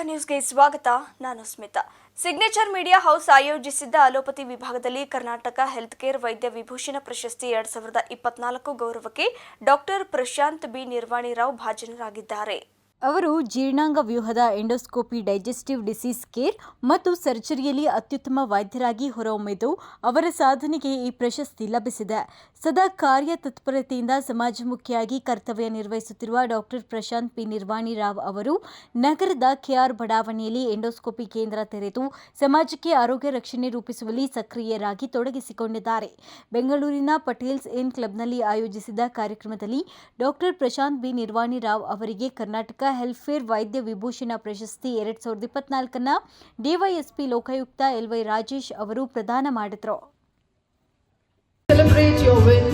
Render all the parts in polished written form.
ನ್ಯೂಸ್ಗೆ ಸ್ವಾಗತ. ನಾನು ಸ್ಮಿತಾ. ಸಿಗ್ನೇಚರ್ ಮೀಡಿಯಾ ಹೌಸ್ ಆಯೋಜಿಸಿದ್ದ ಅಲೋಪತಿ ವಿಭಾಗದಲ್ಲಿ ಕರ್ನಾಟಕ ಹೆಲ್ತ್ ಕೇರ್ ವೈದ್ಯ ವಿಭೂಷಣ ಪ್ರಶಸ್ತಿ 2024 ಗೌರವಕ್ಕೆ ಡಾಕ್ಟರ್ ಪ್ರಶಾಂತ್ ಬಿ ನಿರ್ವಾಣಿರಾವ್ ಭಾಜನರಾಗಿದ್ದಾರೆ. ಅವರು ಜೀರ್ಣಾಂಗ ವ್ಯೂಹದ ಎಂಡೋಸ್ಕೋಪಿ, ಡೈಜೆಸ್ಟಿವ್ ಡಿಸೀಸ್ ಕೇರ್ ಮತ್ತು ಸರ್ಜರಿಯಲ್ಲಿ ಅತ್ಯುತ್ತಮ ವೈದ್ಯರಾಗಿ ಹೊರಹೊಮ್ಮಿದ್ದು ಅವರ ಸಾಧನೆಗೆ ಈ ಪ್ರಶಸ್ತಿ ಲಭಿಸಿದೆ. ಸದಾ ಕಾರ್ಯತತ್ಪರತೆಯಿಂದ ಸಮಾಜಮುಖಿಯಾಗಿ ಕರ್ತವ್ಯ ನಿರ್ವಹಿಸುತ್ತಿರುವ ಡಾಕ್ಟರ್ ಪ್ರಶಾಂತ್ ಪಿ ನಿರ್ವಾಣಿರಾವ್ ಅವರು ನಗರದ ಕೆಆರ್ ಬಡಾವಣೆಯಲ್ಲಿ ಎಂಡೋಸ್ಕೋಪಿ ಕೇಂದ್ರ ತೆರೆದು ಸಮಾಜಕ್ಕೆ ಆರೋಗ್ಯ ರಕ್ಷಣೆ ರೂಪಿಸುವಲ್ಲಿ ಸಕ್ರಿಯರಾಗಿ ತೊಡಗಿಸಿಕೊಂಡಿದ್ದಾರೆ. ಬೆಂಗಳೂರಿನ ಪಟೇಲ್ಸ್ ಇನ್ ಕ್ಲಬ್ನಲ್ಲಿ ಆಯೋಜಿಸಿದ್ದ ಕಾರ್ಯಕ್ರಮದಲ್ಲಿ ಡಾಕ್ಟರ್ ಪ್ರಶಾಂತ್ ಬಿ ನಿರ್ವಾಣಿರಾವ್ ಅವರಿಗೆ ಕರ್ನಾಟಕ ಹೆಲ್ತ್ಕೇರ್ ವೈದ್ಯ ವಿಭೂಷಣ ಪ್ರಶಸ್ತಿ 2024ನ ಡಿವೈಎಸ್ಪಿ ಲೋಕಾಯುಕ್ತ ಎಲ್ವೈ ರಾಜೇಶ್ ಅವರು ಪ್ರದಾನ ಮಾಡಿದರು. Celebrate your win.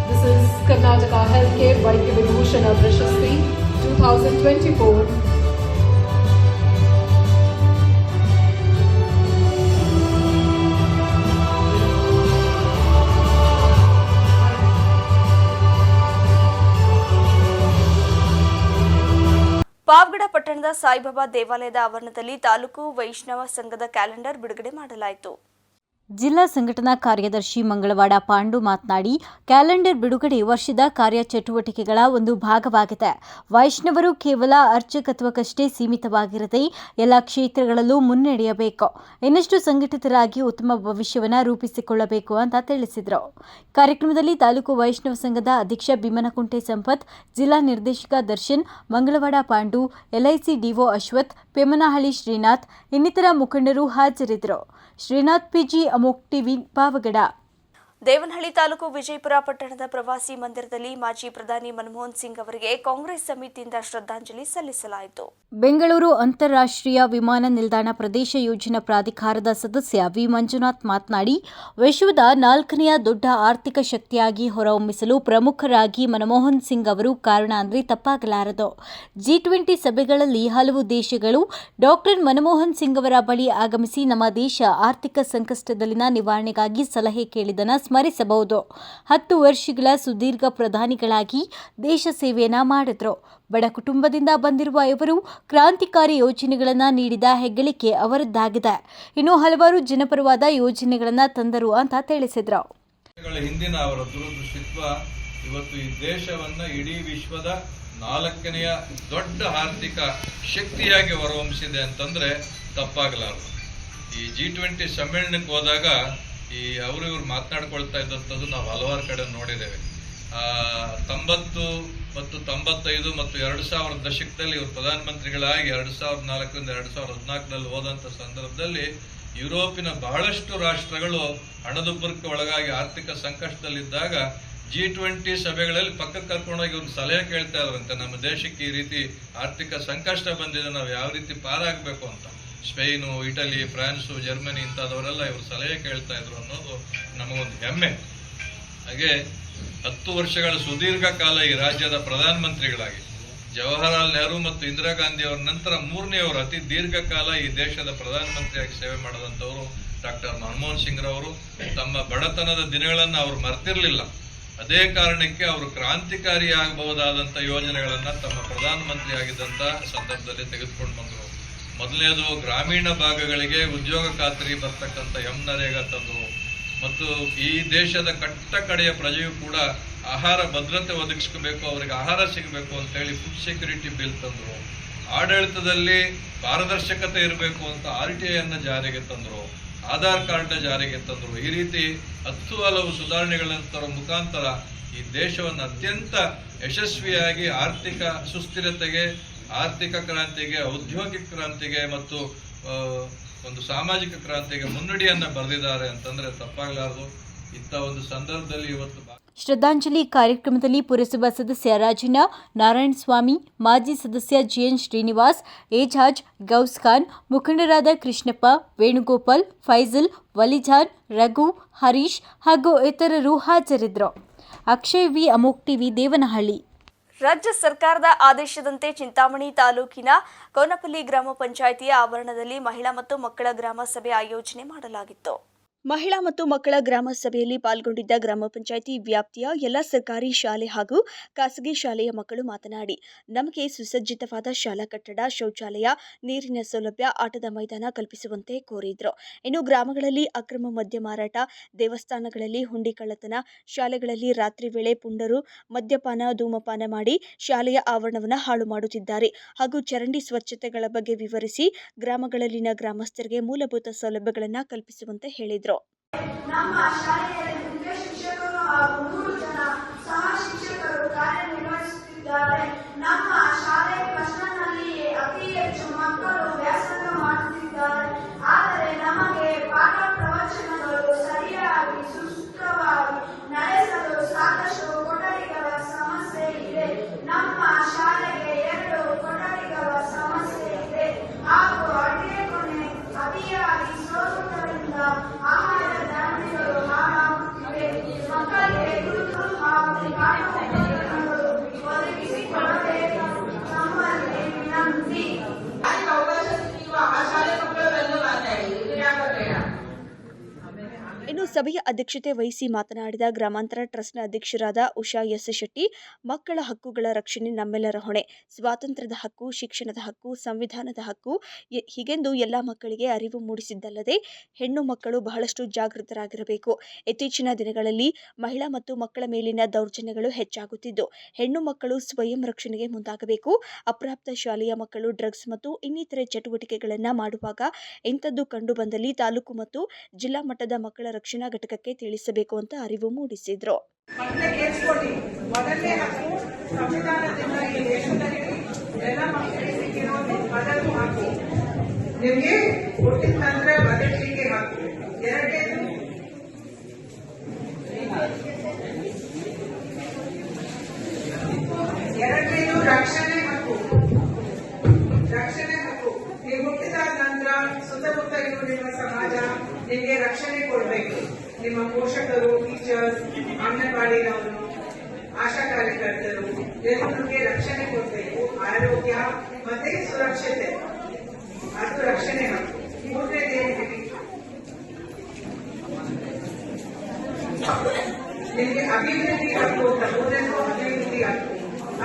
This is Karnataka Healthcare Vaidya Vibhushana Prashasti 2024. Pavagada ಪಟ್ಟಣದ ಸಾಯಿಬಾಬಾ ದೇವಾಲಯದ ಆವರಣದಲ್ಲಿ ತಾಲೂಕು ವೈಷ್ಣವ ಸಂಘದ ಕ್ಯಾಲೆಂಡರ್ ಬಿಡುಗಡೆ ಮಾಡಲಾಯಿತು. ಜಿಲ್ಲಾ ಸಂಘಟನಾ ಕಾರ್ಯದರ್ಶಿ ಮಂಗಳವಾಡ ಪಾಂಡು ಮಾತನಾಡಿ, ಕ್ಯಾಲೆಂಡರ್ ಬಿಡುಗಡೆ ವರ್ಷದ ಕಾರ್ಯಚಟುವಟಿಕೆಗಳ ಒಂದು ಭಾಗವಾಗಿದೆ. ವೈಷ್ಣವರು ಕೇವಲ ಅರ್ಚಕತ್ವಕ್ಕಷ್ಟೇ ಸೀಮಿತವಾಗಿರದೆ ಎಲ್ಲ ಕ್ಷೇತ್ರಗಳಲ್ಲೂ ಮುನ್ನಡೆಯಬೇಕು, ಇನ್ನಷ್ಟು ಸಂಘಟಿತರಾಗಿ ಉತ್ತಮ ಭವಿಷ್ಯವನ್ನು ರೂಪಿಸಿಕೊಳ್ಳಬೇಕು ಅಂತ ತಿಳಿಸಿದರು. ಕಾರ್ಯಕ್ರಮದಲ್ಲಿ ತಾಲೂಕು ವೈಷ್ಣವ ಸಂಘದ ಅಧ್ಯಕ್ಷ ಭೀಮನಕುಂಟೆ ಸಂಪತ್, ಜಿಲ್ಲಾ ನಿರ್ದೇಶಕ ದರ್ಶನ್, ಮಂಗಳವಾಡ ಪಾಂಡು, ಎಲ್ಐಸಿ ಡಿಒ ಅಶ್ವಥ್, ಪೆಮ್ಮನಹಳ್ಳಿ ಶ್ರೀನಾಥ್ ಇನ್ನಿತರ ಮುಖಂಡರು ಹಾಜರಿದ್ದರು. ಶ್ರೀನಾಥ್ ಪಿಜಿ, ಅಮೋಕ್ ಟಿವಿ, ಪಾವಗಡ. ದೇವನಹಳ್ಳಿ ತಾಲೂಕು ವಿಜಯಪುರ ಪಟ್ಟಣದ ಪ್ರವಾಸಿ ಮಂದಿರದಲ್ಲಿ ಮಾಜಿ ಪ್ರಧಾನಿ ಮನಮೋಹನ್ ಸಿಂಗ್ ಅವರಿಗೆ ಕಾಂಗ್ರೆಸ್ ಸಮಿತಿಯಿಂದ ಶ್ರದ್ಧಾಂಜಲಿ ಸಲ್ಲಿಸಲಾಯಿತು. ಬೆಂಗಳೂರು ಅಂತಾರಾಷ್ಟ್ರೀಯ ವಿಮಾನ ನಿಲ್ದಾಣ ಪ್ರದೇಶ ಯೋಜನಾ ಪ್ರಾಧಿಕಾರದ ಸದಸ್ಯ ವಿ ಮಂಜುನಾಥ್ ಮಾತನಾಡಿ, ವಿಶ್ವದ 4ನೇ ದೊಡ್ಡ ಆರ್ಥಿಕ ಶಕ್ತಿಯಾಗಿ ಹೊರಹೊಮ್ಮಿಸಲು ಪ್ರಮುಖರಾಗಿ ಮನಮೋಹನ್ ಸಿಂಗ್ ಅವರು ಕಾರಣ ಅಂದರೆ ತಪ್ಪಾಗಲಾರದು. G20 ಸಭೆಗಳಲ್ಲಿ ಹಲವು ದೇಶಗಳು ಡಾಕ್ಟರ್ ಮನಮೋಹನ್ ಸಿಂಗ್ ಅವರ ಬಳಿ ಆಗಮಿಸಿ ನಮ್ಮ ದೇಶ ಆರ್ಥಿಕ ಸಂಕಷ್ಟದಲ್ಲಿನ ನಿವಾರಣೆಗಾಗಿ ಸಲಹೆ ಕೇಳಿದನ ಸ್ಮರಿಸಬಹುದು. 10 ವರ್ಷಗಳ ಸುದೀರ್ಘ ಪ್ರಧಾನಿಗಳಾಗಿ ದೇಶ ಸೇವೆಯನ್ನ ಮಾಡಿದ್ರು. ಬಡ ಕುಟುಂಬದಿಂದ ಬಂದಿರುವ ಇವರು ಕ್ರಾಂತಿಕಾರಿ ಯೋಜನೆಗಳನ್ನು ನೀಡಿದ ಹೆಗ್ಗಳಿಕೆ ಅವರದ್ದಾಗಿದೆ. ಇನ್ನು ಹಲವಾರು ಜನಪರವಾದ ಯೋಜನೆಗಳನ್ನು ತಂದರು ಅಂತ ತಿಳಿಸಿದ್ರು. ಹಿಂದಿನ ಅವರ ದೂರದೃಷ್ಟಿತ್ವ ಇವತ್ತು ಈ ದೇಶವನ್ನ ಇಡೀ ವಿಶ್ವದ 4ನೇ ದೊಡ್ಡ ಆರ್ಥಿಕ ಶಕ್ತಿಯಾಗಿ ಹೊರಹೊಮ್ಮಿಸಿದೆ ಅಂತಂದ್ರೆ ತಪ್ಪಾಗಲಾರದು. ಈ G20 ಸಮ್ಮೇಳನಕ್ಕೆ ಹೋದಾಗ ಇವರು ಮಾತನಾಡ್ಕೊಳ್ತಾ ಇದ್ದಂಥದ್ದು ನಾವು ಹಲವಾರು ಕಡೆ ನೋಡಿದ್ದೇವೆ. 90 ಮತ್ತು 95 ಮತ್ತು 2000 ದಶಕದಲ್ಲಿ ಇವರು ಪ್ರಧಾನಮಂತ್ರಿಗಳಾಗಿ 2004ರಿಂದ 2014ರಲ್ಲಿ ಹೋದಂಥ ಸಂದರ್ಭದಲ್ಲಿ ಯುರೋಪಿನ ಬಹಳಷ್ಟು ರಾಷ್ಟ್ರಗಳು ಹಣದುಬ್ಬರಕ್ಕೆ ಒಳಗಾಗಿ ಆರ್ಥಿಕ ಸಂಕಷ್ಟದಲ್ಲಿದ್ದಾಗ G20 ಸಭೆಗಳಲ್ಲಿ ಪಕ್ಕಕ್ಕೆ ಕರ್ಕೊಂಡೋಗಿ ಇವ್ರು ಸಲಹೆ ಕೇಳ್ತಾ ಇದ್ರಂತೆ, ನಮ್ಮ ದೇಶಕ್ಕೆ ಈ ರೀತಿ ಆರ್ಥಿಕ ಸಂಕಷ್ಟ ಬಂದಿದೆ, ನಾವು ಯಾವ ರೀತಿ ಪಾರಾಗಬೇಕು ಅಂತ. ಸ್ಪೇನು, ಇಟಲಿ, ಫ್ರಾನ್ಸು, ಜರ್ಮನಿ ಇಂಥದವರೆಲ್ಲ ಇವರು ಸಲಹೆ ಕೇಳ್ತಾ ಇದ್ರು ಅನ್ನೋದು ನಮಗೊಂದು ಹೆಮ್ಮೆ. ಹಾಗೆ 10 ವರ್ಷಗಳ ಸುದೀರ್ಘ ಕಾಲ ಈ ರಾಜ್ಯದ ಪ್ರಧಾನಮಂತ್ರಿಗಳಾಗಿ ಜವಾಹರಲಾಲ್ ನೆಹರು ಮತ್ತು ಇಂದಿರಾ ಗಾಂಧಿ ಅವರ ನಂತರ 3ನೇವರು ಅತಿ ದೀರ್ಘಕಾಲ ಈ ದೇಶದ ಪ್ರಧಾನಮಂತ್ರಿಯಾಗಿ ಸೇವೆ ಮಾಡಿದಂಥವರು ಡಾಕ್ಟರ್ ಮನಮೋಹನ್ ಸಿಂಗ್ ರವರು. ತಮ್ಮ ಬಡತನದ ದಿನಗಳನ್ನು ಅವರು ಮರ್ತಿರ್ಲಿಲ್ಲ. ಅದೇ ಕಾರಣಕ್ಕೆ ಅವರು ಕ್ರಾಂತಿಕಾರಿ ಆಗಬಹುದಾದಂಥ ಯೋಜನೆಗಳನ್ನ ತಮ್ಮ ಪ್ರಧಾನಮಂತ್ರಿ ಆಗಿದ್ದಂಥ ಸಂದರ್ಭದಲ್ಲಿ ತೆಗೆದುಕೊಂಡು ಬಂದರು. ಮೊದಲನೇದು ಗ್ರಾಮೀಣ ಭಾಗಗಳಿಗೆ ಉದ್ಯೋಗ ಖಾತ್ರಿ ಬರ್ತಕ್ಕಂಥ ನರೇಗಾ ತಂದರು. ಮತ್ತು ಈ ದೇಶದ ಕಟ್ಟ ಕಡೆಯ ಪ್ರಜೆಯು ಕೂಡ ಆಹಾರ ಭದ್ರತೆ ಒದಗಿಸ್ಕೋಬೇಕು, ಅವರಿಗೆ ಆಹಾರ ಸಿಗಬೇಕು ಅಂತೇಳಿ ಫುಡ್ ಸೆಕ್ಯೂರಿಟಿ ಬಿಲ್ ತಂದರು. ಆಡಳಿತದಲ್ಲಿ ಪಾರದರ್ಶಕತೆ ಇರಬೇಕು ಅಂತ RTI ಅನ್ನ ಜಾರಿಗೆ ತಂದರು, ಆಧಾರ್ ಕಾರ್ಡ್ ಜಾರಿಗೆ ತಂದರು. ಈ ರೀತಿ 10 ಹಲವು ಸುಧಾರಣೆಗಳನ್ನು ತರುವ ಮುಖಾಂತರ ಈ ದೇಶವನ್ನು ಅತ್ಯಂತ ಯಶಸ್ವಿಯಾಗಿ ಆರ್ಥಿಕ ಸುಸ್ಥಿರತೆಗೆ, ಆರ್ಥಿಕ ಕ್ರಾಂತಿಗೆ, ಔದ್ಯೋಗಿಕ ಕ್ರಾಂತಿಗೆ ಮತ್ತು ಒಂದು ಸಾಮಾಜಿಕ ಕ್ರಾಂತಿಗೆ ಮುನ್ನಡಿಯನ್ನ ಬರೆದಿದ್ದಾರೆ ಅಂತಂದ್ರೆ ತಪ್ಪಾಗಲಾರದು. ಇಂಥ ಒಂದು ಸಂದರ್ಭದಲ್ಲಿ ಇವತ್ತು ಶ್ರದ್ಧಾಂಜಲಿ ಕಾರ್ಯಕ್ರಮದಲ್ಲಿ ಪುರಸಭಾ ಸದಸ್ಯ ರಾಜಣ್ಣ, ನಾರಾಯಣಸ್ವಾಮಿ, ಮಾಜಿ ಸದಸ್ಯ GN ಶ್ರೀನಿವಾಸ್, ಏಜಾಜ್, ಗೌಸ್ ಖಾನ್, ಮುಖಂಡರಾದ ಕೃಷ್ಣಪ್ಪ, ವೇಣುಗೋಪಾಲ್, ಫೈಜಲ್, ವಲಿಜಾನ್, ರಘು, ಹರೀಶ್ ಹಾಗೂ ಇತರರು ಹಾಜರಿದ್ದರು. ಅಕ್ಷಯ್ ವಿ, ಅಮೋಕ್ ಟಿವಿ, ದೇವನಹಳ್ಳಿ. ರಾಜ್ಯ ಸರ್ಕಾರದ ಆದೇಶದಂತೆ ಚಿಂತಾಮಣಿ ತಾಲೂಕಿನ ಕೋನಪಲ್ಲಿ ಗ್ರಾಮ ಪಂಚಾಯಿತಿಯ ಆವರಣದಲ್ಲಿ ಮಹಿಳಾ ಮತ್ತು ಮಕ್ಕಳ ಗ್ರಾಮ ಸಭೆ ಆಯೋಜನೆ ಮಾಡಲಾಗಿತ್ತು. ಮಹಿಳಾ ಮತ್ತು ಮಕ್ಕಳ ಗ್ರಾಮ ಸಭೆಯಲ್ಲಿ ಪಾಲ್ಗೊಂಡಿದ್ದ ಗ್ರಾಮ ಪಂಚಾಯಿತಿ ವ್ಯಾಪ್ತಿಯ ಎಲ್ಲ ಸರ್ಕಾರಿ ಶಾಲೆ ಹಾಗೂ ಖಾಸಗಿ ಶಾಲೆಯ ಮಕ್ಕಳು ಮಾತನಾಡಿ, ನಮಗೆ ಸುಸಜ್ಜಿತವಾದ ಶಾಲಾ ಕಟ್ಟಡ, ಶೌಚಾಲಯ, ನೀರಿನ ಸೌಲಭ್ಯ, ಆಟದ ಮೈದಾನ ಕಲ್ಪಿಸುವಂತೆ ಕೋರಿದ್ರು. ಇನ್ನು ಗ್ರಾಮಗಳಲ್ಲಿ ಅಕ್ರಮ ಮದ್ಯ ಮಾರಾಟ, ದೇವಸ್ಥಾನಗಳಲ್ಲಿ ಹುಂಡಿ ಕಳ್ಳತನ, ಶಾಲೆಗಳಲ್ಲಿ ರಾತ್ರಿ ವೇಳೆ ಪುಂಡರು ಮದ್ಯಪಾನ, ಧೂಮಪಾನ ಮಾಡಿ ಶಾಲೆಯ ಆವರಣವನ್ನು ಹಾಳು ಮಾಡುತ್ತಿದ್ದಾರೆ ಹಾಗೂ ಚರಂಡಿ ಸ್ವಚ್ಛತೆಗಳ ಬಗ್ಗೆ ವಿವರಿಸಿ ಗ್ರಾಮಗಳಲ್ಲಿನ ಗ್ರಾಮಸ್ಥರಿಗೆ ಮೂಲಭೂತ ಸೌಲಭ್ಯಗಳನ್ನು ಕಲ್ಪಿಸುವಂತೆ ಹೇಳಿದರು. ನಮ್ಮ ಶಾಲೆಯಲ್ಲಿ ಮುಖ್ಯ ಶಿಕ್ಷಕರು ಹಾಗೂ 3 ಜನ ಸಹ ಶಿಕ್ಷಕರು ಕಾರ್ಯನಿರ್ವಹಿಸುತ್ತಿದ್ದಾರೆ. ನಮ್ಮ ಶಾಲೆ ಕ್ಲಸ್ಟರ್ನಲ್ಲಿಯೇ ಅತಿ ಹೆಚ್ಚು ಮಕ್ಕಳು ವ್ಯಾಸಂಗ ಮಾಡುತ್ತಿದ್ದಾರೆ. ಆದರೆ ನಮಗೆ ಪಾಠ ಪ್ರವಚನಗಳು ಸರಿಯಾಗಿ ಸುಸೂತ್ರವಾಗಿ ನಡೆಸಲು ಸಾಕಷ್ಟು ಕೊಠಡಿಗಳ ಸಮಸ್ಯೆ ಇದೆ. ನಮ್ಮ ಶಾಲೆಗೆ 2 ಕೊಠಡಿಗಳ ಸಮಸ್ಯೆ ಇದೆ ಹಾಗೂ ಅಡುಗೆ ಕೋಣೆ ಅತಿಯಾಗಿ ಸೋರುವುದರಿಂದ ಆಹಾರ ಧಾನ್ಯಗಳು ಹಾಳಾಗುತ್ತಿವೆ. ಮಕ್ಕಳಿಗೆ ಗುರುತು ಹಾಗೂ ಪಾಠೋಪಕರಣಗಳು ಒದಗಿಸಿಕೊಡಬೇಕು ನಮ್ಮಲ್ಲಿ ವಿನಂತಿ. ಅವಕಾಶ ಸಿಗುವ ಆ ಶಾಲೆ ಮಕ್ಕಳನ್ನು ಮಾತಾಡಿ ಇನ್ನು ಸಭೆಯ ಅಧ್ಯಕ್ಷತೆ ವಹಿಸಿ ಮಾತನಾಡಿದ ಗ್ರಾಮಾಂತರ ಟ್ರಸ್ಟ್ನ ಅಧ್ಯಕ್ಷರಾದ ಉಷಾ ಎಸ್ ಶೆಟ್ಟಿ, ಮಕ್ಕಳ ಹಕ್ಕುಗಳ ರಕ್ಷಣೆ ನಮ್ಮೆಲ್ಲರ ಹೊಣೆ. ಸ್ವಾತಂತ್ರ್ಯದ ಹಕ್ಕು, ಶಿಕ್ಷಣದ ಹಕ್ಕು, ಸಂವಿಧಾನದ ಹಕ್ಕು ಹೀಗೆಂದು ಎಲ್ಲ ಮಕ್ಕಳಿಗೆ ಅರಿವು ಮೂಡಿಸಿದ್ದಲ್ಲದೆ ಹೆಣ್ಣು ಮಕ್ಕಳು ಬಹಳಷ್ಟು ಜಾಗೃತರಾಗಿರಬೇಕು. ಇತ್ತೀಚಿನ ದಿನಗಳಲ್ಲಿ ಮಹಿಳಾ ಮತ್ತು ಮಕ್ಕಳ ಮೇಲಿನ ದೌರ್ಜನ್ಯಗಳು ಹೆಚ್ಚಾಗುತ್ತಿದ್ದು, ಹೆಣ್ಣು ಮಕ್ಕಳು ಸ್ವಯಂ ರಕ್ಷಣೆಗೆ ಮುಂದಾಗಬೇಕು. ಅಪ್ರಾಪ್ತ ಶಾಲೆಯ ಮಕ್ಕಳು ಡ್ರಗ್ಸ್ ಮತ್ತು ಇನ್ನಿತರೆ ಚಟುವಟಿಕೆಗಳನ್ನು ಮಾಡುವಾಗ ಇಂಥದ್ದು ಕಂಡು ಬಂದಲ್ಲಿ ತಾಲೂಕು ಮತ್ತು ಜಿಲ್ಲಾ ಮಟ್ಟದ ಮಕ್ಕಳ ರಕ್ಷಣಾ ಘಟಕಕ್ಕೆ ತಿಳಿಸಬೇಕು ಅಂತ ಅರಿವು ಮೂಡಿಸಿದ್ರು. ಮಕ್ಕಳಿಗೆ ಏರ್ಸ್ಕೊಡಿ. ಮೊದಲನೇ ಹಕ್ಕು ಸಂವಿಧಾನದಿಂದ ಈ ದೇಶದಲ್ಲಿ ಎಲ್ಲ ಮಕ್ಕಳಿಗೆ ಸಿಕ್ಕಿರೋದು ಬದಲು ಹಕ್ಕು. ನಿಮಗೆ ಹುಟ್ಟಿದ ನಂತರ ಬದಲಿಗೆ ಹಕ್ಕು. ಎರಡನೇದು ರಕ್ಷಣೆ ಹಕ್ಕು. ರಕ್ಷಣೆ ಹಕ್ಕು. ನೀವು ಹುಟ್ಟಿದ ನಂತರ ಸುತ್ತಮುತ್ತ ಇರುವ ನಿಮ್ಮ ಸಮಾಜ ನಿಮಗೆ ರಕ್ಷಣೆ ಕೊಡಬೇಕು. ನಿಮ್ಮ ಪೋಷಕರು, ಟೀಚರ್ಸ್, ಅಂಗನವಾಡಿನವರು, ಆಶಾ ಕಾರ್ಯಕರ್ತರು ಎಲ್ಲರಿಗೆ ರಕ್ಷಣೆ ಕೊಡಬೇಕು. ಆರೋಗ್ಯ ಮತ್ತೆ ಸುರಕ್ಷತೆ, ಅದು ರಕ್ಷಣೆ ಹಕ್ಕು. ಮೂರನೇದೇನಿದೆ, ನಿಮಗೆ ಅಭಿವೃದ್ಧಿ ಹಕ್ಕು. ಮೂರನೇದು ಅಭಿವೃದ್ಧಿ ಹಕ್ಕು.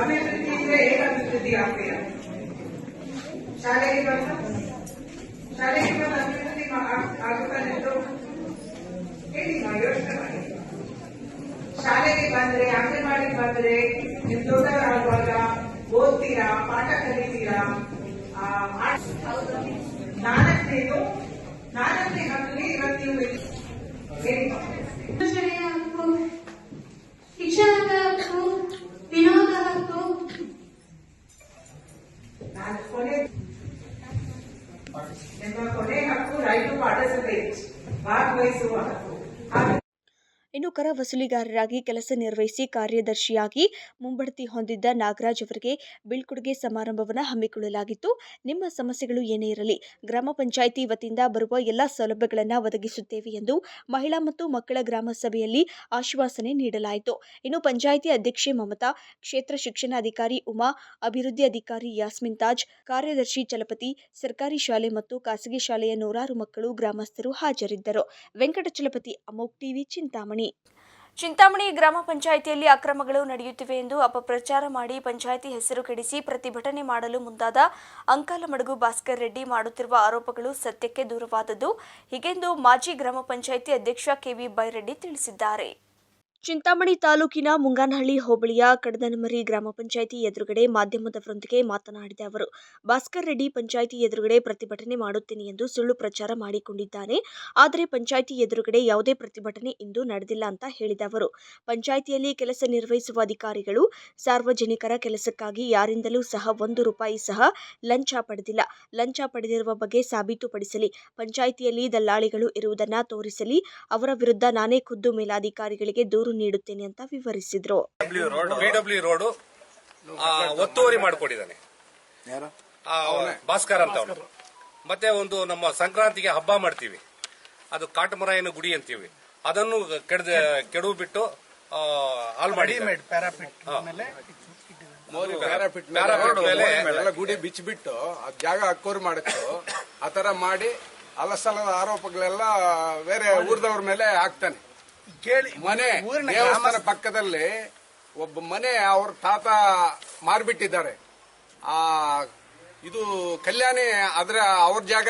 ಅಭಿವೃದ್ಧಿ ಇದ್ರೆ ಹೇಗೆ ಅಭಿವೃದ್ಧಿ ಆಗ್ತೀರ? ಶಾಲೆಗೆ ಬಂದು ಅಭಿವೃದ್ಧಿ ಆಗುತ್ತಾನೆಂದು ಹೇಳಿ, ಯೋಚನೆ ಮಾಡಿ. ಶಾಲೆಗೆ ಬಂದ್ರೆ, ಅಂಗನವಾಡಿಗೆ ಬಂದ್ರೆ ನಿಮ್ ದೊಡ್ಡವರಾಗುವಾಗ ಓದ್ತೀರಾ, ಪಾಠ ಕಲಿತೀರಾ. ನಾಲ್ಕನೇ ಹಕ್ಕು ಇವತ್ತು ನೀವು ಹೇಳಿ. ಹಕ್ಕು, ಶಿಕ್ಷಣದ ಹಕ್ಕು, ವಿನೋದ ಹಕ್ಕು, ನಿಮ್ಮ ಕೊನೆ ಹಕ್ಕು ರೈಟ್ ಟು ಪಾರ್ಟಿಸಿಪೇಟ್, ಭಾಗವಹಿಸುವ ಹಕ್ಕು. ಇನ್ನು ಕರ ವಸೂಲಿಗಾರರಾಗಿ ಕೆಲಸ ನಿರ್ವಹಿಸಿ ಕಾರ್ಯದರ್ಶಿಯಾಗಿ ಮುಂಬಡ್ತಿ ಹೊಂದಿದ್ದ ನಾಗರಾಜ್ ಅವರಿಗೆ ಬೀಳ್ಕೊಡುಗೆ ಸಮಾರಂಭವನ್ನು ಹಮ್ಮಿಕೊಳ್ಳಲಾಗಿತ್ತು. ನಿಮ್ಮ ಸಮಸ್ಯೆಗಳು ಏನೇ ಇರಲಿ ಗ್ರಾಮ ಪಂಚಾಯಿತಿ ವತಿಯಿಂದ ಬರುವ ಎಲ್ಲ ಸೌಲಭ್ಯಗಳನ್ನು ಒದಗಿಸುತ್ತೇವೆ ಎಂದು ಮಹಿಳಾ ಮತ್ತು ಮಕ್ಕಳ ಗ್ರಾಮ ಸಭೆಯಲ್ಲಿ ಆಶ್ವಾಸನೆ ನೀಡಲಾಯಿತು. ಇನ್ನು ಪಂಚಾಯಿತಿ ಅಧ್ಯಕ್ಷೆ ಮಮತಾ, ಕ್ಷೇತ್ರ ಶಿಕ್ಷಣಾಧಿಕಾರಿ ಉಮಾ, ಅಭಿವೃದ್ಧಿ ಅಧಿಕಾರಿ ಯಾಸ್ಮಿನ್ ತಾಜ್, ಕಾರ್ಯದರ್ಶಿ ಚಲಪತಿ, ಸರ್ಕಾರಿ ಶಾಲೆ ಮತ್ತು ಖಾಸಗಿ ಶಾಲೆಯ ನೂರಾರು ಮಕ್ಕಳು, ಗ್ರಾಮಸ್ಥರು ಹಾಜರಿದ್ದರು. ವೆಂಕಟಚಲಪತಿ, ಅಮೋಕ್ ಟಿವಿ, ಚಿಂತಾಮಣಿ ಗ್ರಾಮ ಪಂಚಾಯಿತಿಯಲ್ಲಿ ಅಕ್ರಮಗಳು ನಡೆಯುತ್ತಿವೆ ಎಂದು ಅಪಪ್ರಚಾರ ಮಾಡಿ ಪಂಚಾಯಿತಿ ಹೆಸರು ಕೆಡಿಸಿ ಪ್ರತಿಭಟನೆ ಮಾಡಲು ಮುಂದಾದ ಅಂಕಾಲಮಡುಗು ಭಾಸ್ಕರ್ ರೆಡ್ಡಿ ಮಾಡುತ್ತಿರುವ ಆರೋಪಗಳು ಸತ್ಯಕ್ಕೆ ದೂರವಾದದ್ದು. ಹೀಗೆಂದು ಮಾಜಿ ಗ್ರಾಮ ಪಂಚಾಯಿತಿ ಅಧ್ಯಕ್ಷ ಕೆವಿ ಬೈರೆಡ್ಡಿ ತಿಳಿಸಿದ್ದಾರೆ. ಚಿಂತಾಮಣಿ ತಾಲೂಕಿನ ಮುಂಗಾನಹಳ್ಳಿ ಹೋಬಳಿಯ ಕಡದನಮರಿ ಗ್ರಾಮ ಪಂಚಾಯಿತಿ ಎದುರುಗಡೆ ಮಾಧ್ಯಮದವರೊಂದಿಗೆ ಮಾತನಾಡಿದ ಅವರು, ಭಾಸ್ಕರ್ ರೆಡ್ಡಿ ಪಂಚಾಯಿತಿ ಎದುರುಗಡೆ ಪ್ರತಿಭಟನೆ ಮಾಡುತ್ತೇನೆ ಎಂದು ಸುಳ್ಳು ಪ್ರಚಾರ ಮಾಡಿಕೊಂಡಿದ್ದಾನೆ. ಆದರೆ ಪಂಚಾಯಿತಿ ಎದುರುಗಡೆ ಯಾವುದೇ ಪ್ರತಿಭಟನೆ ಇಂದು ನಡೆದಿಲ್ಲ ಅಂತ ಹೇಳಿದ ಅವರು, ಪಂಚಾಯಿತಿಯಲ್ಲಿ ಕೆಲಸ ನಿರ್ವಹಿಸುವ ಅಧಿಕಾರಿಗಳು ಸಾರ್ವಜನಿಕರ ಕೆಲಸಕ್ಕಾಗಿ ಯಾರಿಂದಲೂ ಸಹ 1 ರೂಪಾಯಿ ಸಹ ಲಂಚ ಪಡೆದಿಲ್ಲ. ಲಂಚ ಪಡೆದಿರುವ ಬಗ್ಗೆ ಸಾಬೀತುಪಡಿಸಲಿ. ಪಂಚಾಯಿತಿಯಲ್ಲಿ ದಲ್ಲಾಳಿಗಳು ಇರುವುದನ್ನು ತೋರಿಸಲಿ. ಅವರ ವಿರುದ್ಧ ನಾನೇ ಖುದ್ದು ಮೇಲಾಧಿಕಾರಿಗಳಿಗೆ ದೂರು ನೀಡುತ್ತೇನೆ ಅಂತ ವಿವರಿಸಿದ್ರು. ಬಿಡಬ್ಲ್ಯೂ ರೋಡ್ ಒತ್ತುವರಿ ಮಾಡಿಕೊಂಡಿದ್ದಾನೆ ಭಾಸ್ಕರ್ ಅಂತ ಅವನು. ಮತ್ತೆ ಒಂದು ನಮ್ಮ ಸಂಕ್ರಾಂತಿಗೆ ಹಬ್ಬ ಮಾಡ್ತೀವಿ, ಅದು ಕಾಟಮರಾಯನ ಗುಡಿ ಅಂತೀವಿ, ಅದನ್ನು ಕೆಡವು ಬಿಟ್ಟು ಹಾಲ್ ಮಾಡಿ ಗುಡಿ ಬಿಚ್ಚಿಬಿಟ್ಟು ಜಾಗ ಅಕ್ಕೋರ್ ಮಾಡಕ್ಕೆ ಆ ತರ ಮಾಡಿ ಅಲಸಲದ ಆರೋಪಗಳೆಲ್ಲ ಬೇರೆ ಊರ್ದವ್ರ ಮೇಲೆ ಹಾಕ್ತಾನೆ. ಮನೆ ದೇವಸ್ಥಾನ ಪಕ್ಕದಲ್ಲಿ ಒಬ್ಬ ಮನೆ ಅವ್ರ ತಾತ ಮಾರ್ಬಿಟ್ಟಿದ್ದಾರೆ. ಇದು ಕಲ್ಯಾಣಿ ಅವ್ರ ಜಾಗ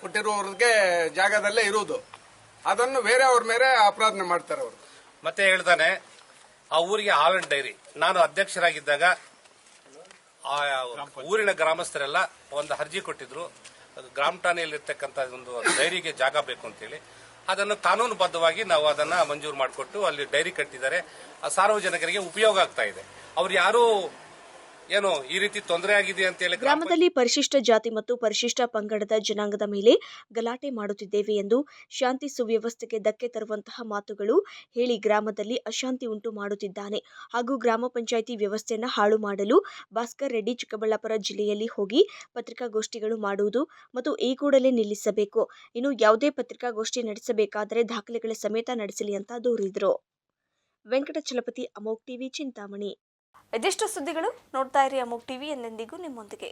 ಕೊಟ್ಟಿರೋರ್ಗೆ ಜಾಗದಲ್ಲೇ ಇರುವುದು. ಅದನ್ನು ಬೇರೆ ಅವ್ರ ಮೇಲೆ ಅಪರಾಧನೆ ಮಾಡ್ತಾರೆ ಅವರು. ಮತ್ತೆ ಹೇಳ್ತಾನೆ ಆ ಊರಿಗೆ ಹಾಲನ್ ಡೈರಿ ನಾನು ಅಧ್ಯಕ್ಷರಾಗಿದ್ದಾಗ ಆ ಊರಿನ ಗ್ರಾಮಸ್ಥರೆಲ್ಲ ಒಂದು ಅರ್ಜಿ ಕೊಟ್ಟಿದ್ರು. ಗ್ರಾಮ ಠಾಣೆಯಲ್ಲಿರ್ತಕ್ಕಂಥ ಒಂದು ಡೈರಿಗೆ ಜಾಗ ಬೇಕು ಅಂತೇಳಿ ಅದನ್ನು ಕಾನೂನುಬದ್ಧವಾಗಿ ನಾವು ಅದನ್ನ ಮಂಜೂರು ಮಾಡಿಕೊಟ್ಟು ಅಲ್ಲಿ ಡೈರಿ ಕಟ್ಟಿದ್ದಾರೆ. ಸಾರ್ವಜನಿಕರಿಗೆ ಉಪಯೋಗ ಆಗ್ತಾ ಇದೆ. ಅವ್ರು ಯಾರು ಏನು ಈ ರೀತಿ ತೊಂದರೆ ಆಗಿದೆ ಅಂತ ಹೇಳಿ ಗ್ರಾಮದಲ್ಲಿ ಪರಿಶಿಷ್ಟ ಜಾತಿ ಮತ್ತು ಪರಿಶಿಷ್ಟ ಪಂಗಡದ ಜನಾಂಗದ ಮೇಲೆ ಗಲಾಟೆ ಮಾಡುತ್ತಿದ್ದೇವೆ ಎಂದು ಶಾಂತಿ ಸುವ್ಯವಸ್ಥೆಗೆ ಧಕ್ಕೆ ತರುವಂತಹ ಮಾತುಗಳು ಹೇಳಿ ಗ್ರಾಮದಲ್ಲಿ ಅಶಾಂತಿ ಉಂಟು ಮಾಡುತ್ತಿದ್ದಾನೆ ಹಾಗೂ ಗ್ರಾಮ ಪಂಚಾಯಿತಿ ವ್ಯವಸ್ಥೆಯನ್ನು ಹಾಳು ಮಾಡಲು ಭಾಸ್ಕರ್ ರೆಡ್ಡಿ ಚಿಕ್ಕಬಳ್ಳಾಪುರ ಜಿಲ್ಲೆಯಲ್ಲಿ ಹೋಗಿ ಪತ್ರಿಕಾಗೋಷ್ಠಿಗಳು ಮಾಡುವುದು ಮತ್ತು ಈ ಕೂಡಲೇ ನಿಲ್ಲಿಸಬೇಕು. ಇನ್ನು ಯಾವುದೇ ಪತ್ರಿಕಾಗೋಷ್ಠಿ ನಡೆಸಬೇಕಾದರೆ ದಾಖಲೆಗಳ ಸಮೇತ ನಡೆಸಲಿ ಅಂತ ದೂರಿದರು. ವೆಂಕಟಚಲಪತಿ, ಅಮೋಘ್ ಟಿವಿ, ಚಿಂತಾಮಣಿ. ಇದಿಷ್ಟು ಸುದ್ದಿಗಳು. ನೋಡ್ತಾ ಇರಿ ಅಮೋಘ್ ಟಿವಿ, ಎಂದೆಂದಿಗೂ ನಿಮ್ಮೊಂದಿಗೆ.